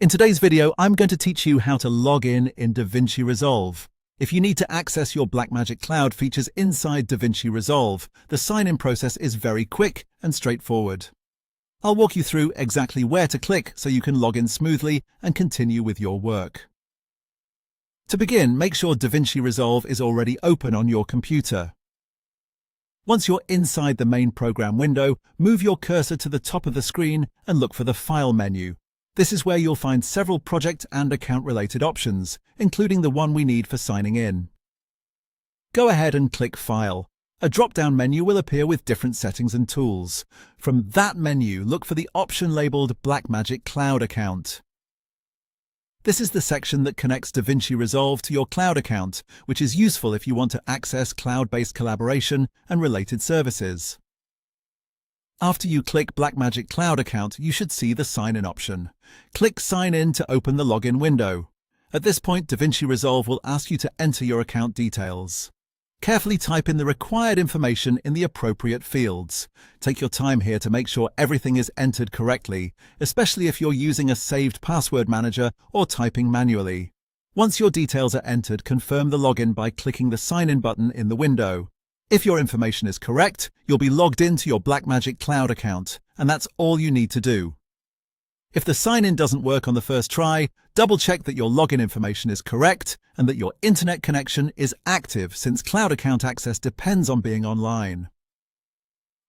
In today's video, I'm going to teach you how to log in DaVinci Resolve. If you need to access your Blackmagic Cloud features inside DaVinci Resolve, the sign-in process is very quick and straightforward. I'll walk you through exactly where to click so you can log in smoothly and continue with your work. To begin, make sure DaVinci Resolve is already open on your computer. Once you're inside the main program window, move your cursor to the top of the screen and look for the File menu. This is where you'll find several project and account-related options, including the one we need for signing in. Go ahead and click File. A drop-down menu will appear with different settings and tools. From that menu, look for the option labeled Blackmagic Cloud account. This is the section that connects DaVinci Resolve to your cloud account, which is useful if you want to access cloud-based collaboration and related services. After you click Blackmagic Cloud account, you should see the sign-in option. Click Sign In to open the login window. At this point, DaVinci Resolve will ask you to enter your account details. Carefully type in the required information in the appropriate fields. Take your time here to make sure everything is entered correctly, especially if you're using a saved password manager or typing manually. Once your details are entered, confirm the login by clicking the Sign In button in the window. If your information is correct, you'll be logged into your Blackmagic Cloud account, and that's all you need to do. If the sign-in doesn't work on the first try, double-check that your login information is correct and that your internet connection is active, since cloud account access depends on being online.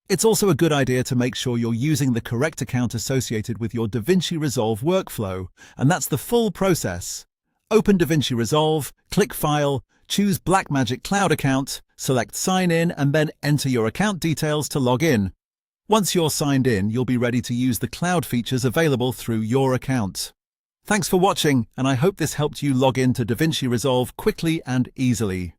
It's also a good idea to make sure you're using the correct account associated with your DaVinci Resolve workflow, and that's the full process. Open DaVinci Resolve, click File, choose Blackmagic Cloud account, select Sign In, and then enter your account details to log in. Once you're signed in, you'll be ready to use the cloud features available through your account. Thanks for watching, and I hope this helped you log into DaVinci Resolve quickly and easily.